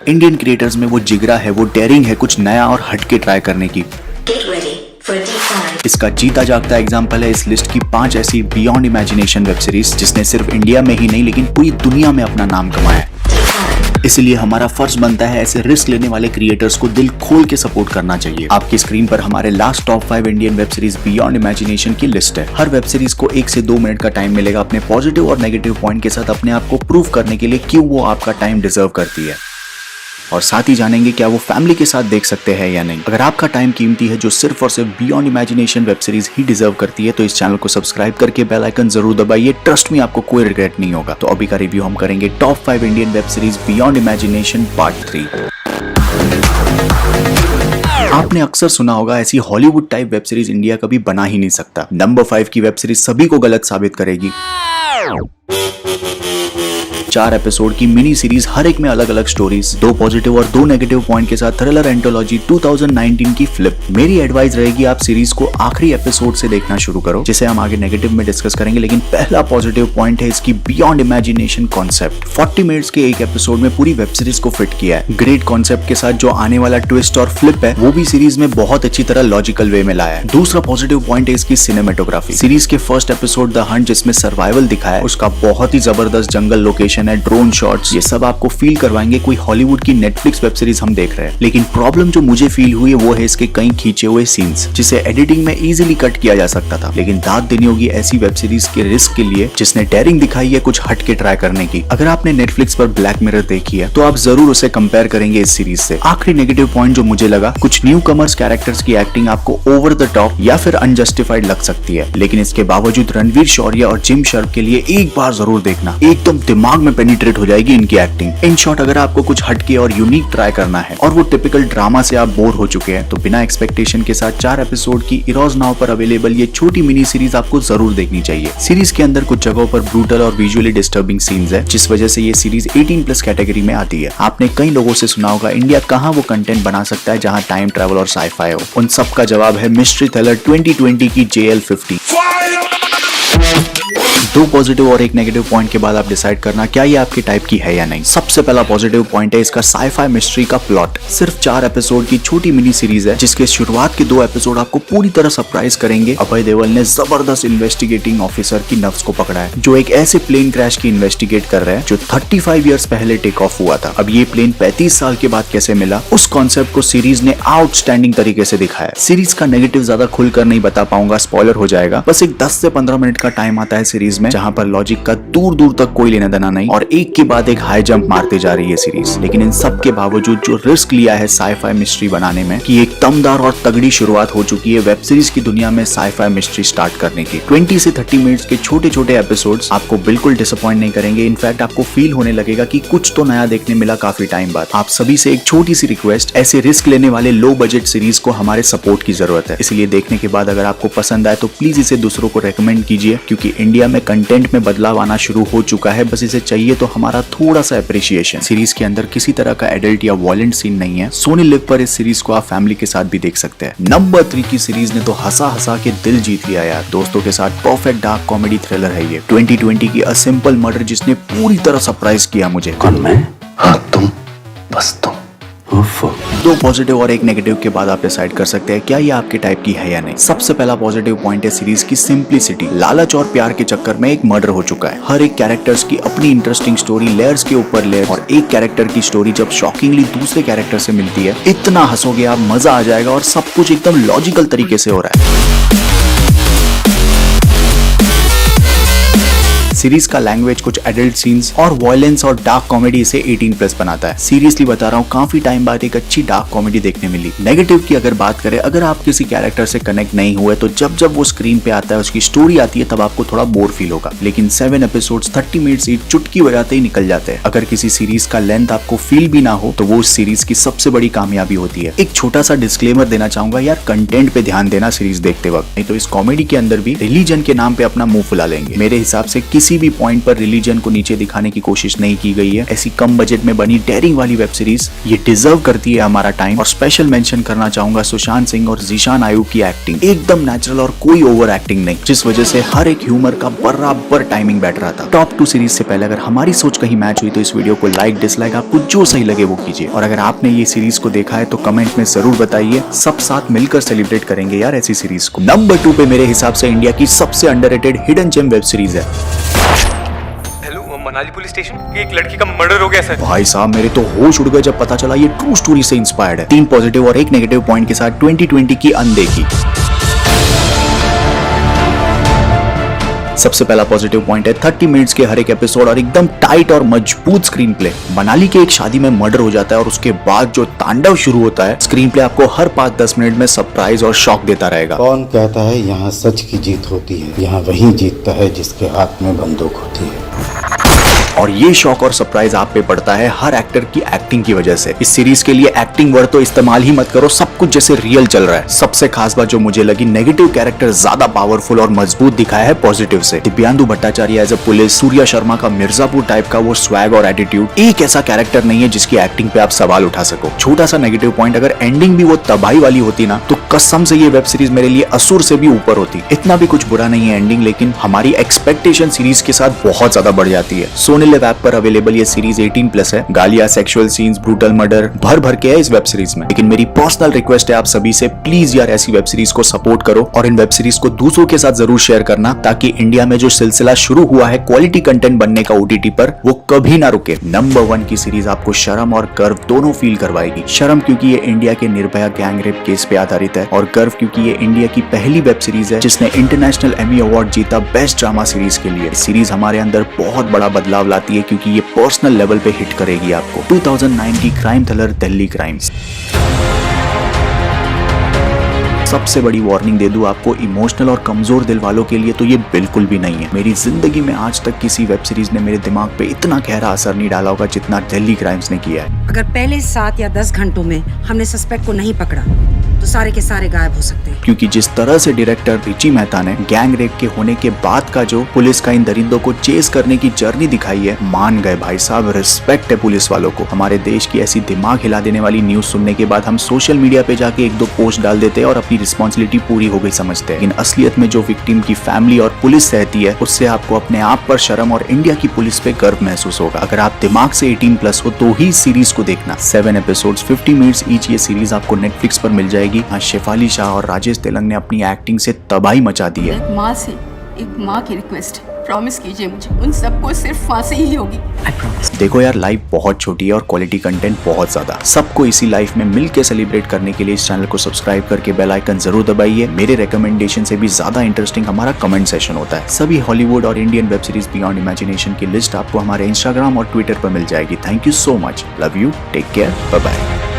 Indian creators में वो जिगरा है, वो डेयरिंग है कुछ नया और हटके ट्राई करने की। इसका जीता जागता एग्जाम्पल है इस लिस्ट की 5 ऐसी बियॉन्ड इमेजिनेशन वेब सीरीज जिसने सिर्फ इंडिया में ही नहीं लेकिन पूरी दुनिया में अपना नाम कमाया है। इसलिए हमारा फर्ज बनता है ऐसे रिस्क लेने वाले क्रिएटर्स को दिल खोल के सपोर्ट करना चाहिए। आपकी स्क्रीन पर हमारे last top 5 Indian web series beyond imagination की लिस्ट है। हर वेब सीरीज को 1 से 2 मिनट का टाइम मिलेगा अपने पॉजिटिव और नेगेटिव पॉइंट के साथ अपने आप को प्रूव करने के लिए क्यों वो आपका टाइम डिजर्व करती है, और साथ ही जानेंगे क्या वो फैमिली के साथ देख सकते हैं या नहीं। अगर आपका टाइम कीमती है जो सिर्फ और सिर्फ beyond imagination web series he deserve करती है तो इस चैनल को सब्सक्राइब करके बेल आइकन जरूर दबाइए। ट्रस्ट में आपको कोई रिग्रेट नहीं होगा। तो अभी का रिव्यू हम करेंगे top 5 Indian web series beyond imagination part 3। आपने अक्सर सुना होगा ऐसी Hollywood type web series India कभी बना ही नहीं सकता। नंबर 5 की वेब सीरीज सभी को गलत साबित करेगी। 4 एपिसोड की मिनी सीरीज, हर एक में अलग अलग स्टोरीज, 2 पॉजिटिव और 2 नेगेटिव पॉइंट के साथ थ्रिलर एंथोलॉजी 2019 की फ्लिप। मेरी एडवाइस रहेगी आप सीरीज को आखिरी एपिसोड से देखना शुरू करो, जिसे हम आगे नेगेटिव में डिस्कस करेंगे। लेकिन पहला पॉजिटिव पॉइंट है इसकी बियॉन्ड इमेजिनेशन कॉन्सेप्ट। 40 मिनट्स के एक एपिसोड में पूरी वेब सीरीज को फिट किया है। ग्रेट कॉन्सेप्ट के साथ जो आने वाला ट्विस्ट और फ्लिप है वो भी सीरीज में बहुत अच्छी तरह लॉजिकल वे में लाया है। दूसरा पॉजिटिव पॉइंट है इसकी सिनेमेटोग्राफी। सीरीज के फर्स्ट एपिसोड द हंट जिसमें सर्वाइवल दिखाया है, उसका बहुत ही जबरदस्त जंगल लोकेशन है, ड्रोन शॉट्स, ये सब आपको फील करवाएंगे कोई हॉलीवुड की नेटफ्लिक्स वेब सीरीज हम देख रहे हैं। लेकिन प्रॉब्लम जो मुझे फील हुई वो है इसके कई खींचे हुए सीन्स जिसे एडिटिंग में इजीली कट किया जा सकता था। लेकिन दाद देनी होगी ऐसी वेब सीरीज के रिस्क के लिए जिसने डेयरिंग दिखाई है कुछ हटके ट्राई करने की। अगर आपने नेटफ्लिक्स पर ब्लैक मिरर देखी है तो आप जरूर उसे कंपेयर करेंगे इस सीरीज से। आखिरी नेगेटिव पॉइंट जो मुझे लगा, कुछ न्यू कमर्स कैरेक्टर्स की एक्टिंग आपको ओवर द टॉप या फिर अनजस्टिफाइड लग सकती है। लेकिन इसके बावजूद रणवीर शौर्य और जिम शर्फ के लिए एक बार जरूर देखना, एकदम दिमाग में पेनिट्रेट हो जाएगी इनकी एक्टिंग। इन शॉर्ट, अगर आपको कुछ हटके और यूनिक ट्राई करना है और वो टिपिकल ड्रामा से आप बोर हो चुके हैं तो बिना एक्सपेक्टेशन के साथ 4 एपिसोड की इरोज नाउ पर अवेलेबल ये छोटी मिनी सीरीज आपको जरूर देखनी चाहिए। सीरीज के अंदर कुछ जगहों पर ब्रूटल और विजुअली डिस्टर्बिंग सीन्स है जिस वजह से ये सीरीज 18+ कैटेगरी में आती है। आपने कई लोगों से सुना होगा इंडिया कहां वो कंटेंट बना सकता है जहां टाइम ट्रैवल और साइफाई हो। उन सब का जवाब है मिस्ट्री थ्रिलर 2020 की JL50। 2 पॉजिटिव और 1 नेगेटिव पॉइंट के बाद आप डिसाइड करना क्या ये आपके टाइप की है या नहीं। सबसे पहला पॉजिटिव पॉइंट है इसका साइफाई मिस्ट्री का प्लॉट। सिर्फ 4 एपिसोड की छोटी मिनी सीरीज है जिसके शुरुआत के 2 एपिसोड आपको पूरी तरह सरप्राइज करेंगे। अभय देओल ने जबरदस्त इन्वेस्टिगेटिंग ऑफिसर की नफ्स को पकड़ा है जो एक ऐसे प्लेन क्रैश की इन्वेस्टिगेट कर रहा है जो 35 ईयर्स पहले टेक ऑफ हुआ था। अब ये प्लेन 35 साल के बाद कैसे मिला, उस कॉन्सेप्ट को सीरीज ने आउटस्टैंडिंग तरीके से दिखाया। सीरीज का नेगेटिव ज्यादा खुलकर नहीं बता पाऊंगा, स्पॉइलर हो जाएगा। बस एक 10 से 15 मिनट का टाइम आता है सीरीज में जहां पर लॉजिक का दूर दूर तक कोई लेना देना नहीं और एक के बाद एक हाई जंप मारते जा रही है सीरीज। लेकिन इन सब के बावजूद जो रिस्क लिया है साइफाई मिस्ट्री बनाने में कि एक दमदार और तगड़ी शुरुआत हो चुकी है वेब सीरीज की दुनिया में साइफाई मिस्ट्री स्टार्ट करने की। 20 से 30 मिनट्स के छोटे छोटे एपिसोड्स आपको बिल्कुल डिसअपॉइंट नहीं करेंगे। इनफैक्ट आपको फील होने लगेगा कि कुछ तो नया देखने मिला काफी टाइम बाद। आप सभी से एक छोटी सी रिक्वेस्ट, ऐसे रिस्क लेने वाले लो बजट सीरीज को हमारे सपोर्ट की जरूरत है। इसलिए देखने के बाद अगर आपको पसंद आए तो प्लीज इसे दूसरों को रेकमेंड कीजिए क्योंकि इंडिया में कंटेंट में बदलाव आना शुरू हो चुका है। बस इसे चाहिए तो हमारा थोड़ा सा अप्रिशिएशन। सीरीज के अंदर किसी तरह का एडल्ट या वॉयलेंट सीन नहीं है। सोनी लिव पर इस सीरीज को आप फैमिली के साथ भी देख सकते हैं। नंबर 3 की सीरीज ने तो हंसा हंसा के दिल जीत लिया यार। दोस्तों के साथ परफेक्ट डार्क कॉमेडी थ्रिलर है ये। 2020 की अ सिंपल मर्डर जिसने पूरी तरह सरप्राइज किया मुझे। कौन मैं? हाँ तुम, बस तुम। 2 पॉजिटिव और 1 नेगेटिव के बाद आप डिसाइड कर सकते हैं क्या ये आपके टाइप की है या नहीं। सबसे पहला पॉजिटिव पॉइंट है सीरीज की सिंप्लिसिटी। लालच और प्यार के चक्कर में एक मर्डर हो चुका है। हर एक कैरेक्टर्स की अपनी इंटरेस्टिंग स्टोरी, लेयर्स के ऊपर लेयर, और एक कैरेक्टर की स्टोरी जब शॉकिंगली दूसरे कैरेक्टर से मिलती है इतना हंसोगे आप, मजा आ जाएगा और सब कुछ एकदम लॉजिकल तरीके से हो रहा है। सीरीज का लैंग्वेज, कुछ एडल्ट सीन्स और वॉयलेंस और डार्क कॉमेडी इसे 18+ बनाता है। सीरियसली बता रहा हूँ, काफी टाइम बाद एक अच्छी डार्क कॉमेडी देखने मिली। नेगेटिव की अगर बात करें, अगर आप किसी कैरेक्टर से कनेक्ट नहीं हुए तो जब जब वो स्क्रीन पे आता है, उसकी स्टोरी आती है, तब आपको थोड़ा बोर फील होगा। लेकिन 7 एपिसोड्स 30 मिनट्स ईच चुटकी बजाते ही निकल जाते हैं। अगर किसी सीरीज का लेंथ आपको फील भी ना हो तो वो उस सीरीज की सबसे बड़ी कामयाबी होती है। एक छोटा सा डिस्क्लेमर देना चाहूंगा यार, कंटेंट पे ध्यान देना सीरीज देखते वक्त, नहीं तो इस कॉमेडी के अंदर भी रिलीजन के नाम पे अपना मुंह फुला लेंगे। मेरे हिसाब से किसी किसी भी पॉइंट पर रिलीजन को नीचे दिखाने की कोशिश नहीं की गई है। ऐसी कम बजट में बनी डेयरिंग वाली वेब सीरीज ये डिजर्व करती है हमारा टाइम। और स्पेशल मेंशन करना चाहूंगा सुशांत सिंह और जीशान आयुब की एक्टिंग, एकदम नेचुरल और कोई ओवर एक्टिंग नहीं, जिस वजह से हर एक ह्यूमर का बराबर टाइमिंग बैठ रहा था। टॉप 2 सीरीज से पहले अगर हमारी सोच कहीं मैच हुई तो इस वीडियो को लाइक डिसलाइक आपको जो सही लगे वो कीजिए। और अगर आपने ये सीरीज को देखा है तो कमेंट में जरूर बताइए, सब साथ मिलकर सेलिब्रेट करेंगे यार ऐसी सीरीज को। नंबर 2 पे मेरे हिसाब से इंडिया की सबसे underrated hidden gem web series है। हेलो, मनाली पुलिस स्टेशन, एक लड़की का मर्डर हो गया सर। भाई साहब मेरे तो होश उड़ गए जब पता चला ये ट्रू स्टोरी से इंस्पायर्ड है। 3 पॉजिटिव और 1 नेगेटिव पॉइंट के साथ 2020 की अनदेखी। सबसे पहला पॉजिटिव पॉइंट है 30 मिनट्स के हर एक एपिसोड और एकदम टाइट और मजबूत स्क्रीन प्ले। मनाली के एक शादी में मर्डर हो जाता है और उसके बाद जो तांडव शुरू होता है, स्क्रीन प्ले आपको हर 5-10 मिनट में सरप्राइज और शॉक देता रहेगा। कौन कहता है यहाँ सच की जीत होती है? यहाँ वही जीतता है जिसके हाथ में बंदूक होती है। और ये शॉक और सरप्राइज आप पे पड़ता है हर एक्टर की एक्टिंग की वजह से। इस सीरीज के लिए एक्टिंग वर्ड तो इस्तेमाल ही मत करो, सब कुछ जैसे रियल चल रहा है। सबसे खास बात जो मुझे लगी, नेगेटिव कैरेक्टर ज्यादा पावरफुल और मजबूत दिखाया है पॉजिटिव से। Divyendu Bhattacharya as a police, Surya Sharma का मिर्जापुर टाइप का वो स्वैग और एटीट्यूड, एक ऐसा कैरेक्टर नहीं है जिसकी एक्टिंग पे आप सवाल उठा सको। छोटा सा नेगेटिव पॉइंट, अगर एंडिंग भी वो तबाही वाली होती ना तो कसम से ये वेब सीरीज मेरे लिए असुर से भी ऊपर होती। इतना भी कुछ बुरा नहीं है एंडिंग, लेकिन हमारी एक्सपेक्टेशन सीरीज के साथ बहुत ज्यादा बढ़ जाती है। सोनी लिव ऐप पर अवेलेबल ये सीरीज 18+ है। गालियां, सेक्सुअल सीन्स, ब्रूटल मर्डर भर भर के है इस वेब सीरीज में। लेकिन मेरी पर्सनल रिक्वेस्ट है आप सभी से, प्लीज यार ऐसी वेब सीरीज को सपोर्ट करो और इन वेब सीरीज को दूसरों के साथ जरूर शेयर करना, ताकि इंडिया में जो सिलसिला शुरू हुआ है क्वालिटी कंटेंट बनने का OTT पर, वो कभी ना रुके। नंबर 1 की सीरीज आपको शर्म और गर्व दोनों फील करवाएगी। शर्म क्योंकि ये इंडिया के निर्भया गैंग रेप केस पे आधारित है, और गर्व क्योंकि ये इंडिया की पहली वेब सीरीज है जिसने इंटरनेशनल एमी अवार्ड जीता बेस्ट ड्रामा सीरीज के लिए। सीरीज हमारे अंदर बहुत बड़ा बदलाव लाती है क्योंकि ये पर्सनल लेवल पे हिट करेगी आपको। 2009 की क्राइम थ्रिलर दिल्ली क्राइम्स। सबसे बड़ी वार्निंग दे दूं आपको, इमोशनल और कमजोर दिल वालों के लिए तो ये बिल्कुल भी नहीं है। मेरी जिंदगी में आज तक किसी वेब सीरीज ने मेरे दिमाग पे इतना गहरा असर नहीं डाला होगा जितना दिल्ली क्राइम्स ने किया है। अगर पहले 7 या 10 घंटों में हमने सस्पेक्ट को नहीं पकड़ा तो सारे के सारे गायब हो सकते हैं। क्योंकि जिस तरह से डायरेक्टर रिची मेहता ने गैंग रेप के होने के बाद का जो पुलिस का इन दरिंदों को चेस करने की जर्नी दिखाई है, मान गए भाई साहब। रिस्पेक्ट है पुलिस वालों को। हमारे देश की ऐसी दिमाग हिला देने वाली न्यूज सुनने के बाद हम सोशल मीडिया पे जाके 1-2 पोस्ट डाल देते हैं और अपनी रिस्पॉन्सिबिलिटी पूरी हो गई समझते हैं। लेकिन असलियत में जो विक्टिम की फैमिली और पुलिस सहती है, उससे आपको अपने आप पर शर्म और इंडिया की पुलिस पे गर्व महसूस होगा। अगर आप दिमाग से 18+ हो तो ही सीरीज को देखना। 7 एपिसोड्स 50 मिनट्स ईच ये सीरीज आपको नेटफ्लिक्स पर मिल जाएगी। हाँ, शेफाली शाह और राजेश तेलंग ने अपनी एक्टिंग से तबाही मचा दी है। एक माँ से एक माँ की रिक्वेस्ट, प्रॉमिस कीजिए मुझे उन सबको सिर्फ फांसी ही होगी। देखो यार, लाइफ बहुत छोटी है और क्वालिटी कंटेंट बहुत ज्यादा। सबको इसी लाइफ में मिल के सेलिब्रेट करने के लिए इस चैनल को सब्सक्राइब करके बेल आइकन जरूर दबाइए। मेरे रिकमेंडेशन से भी ज्यादा इंटरेस्टिंग हमारा कमेंट सेशन होता है। सभी हॉलीवुड और Indian web series beyond imagination की लिस्ट आपको हमारे इंस्टाग्राम और ट्विटर पर मिल जाएगी। Thank you so much. Love you, take care, bye bye.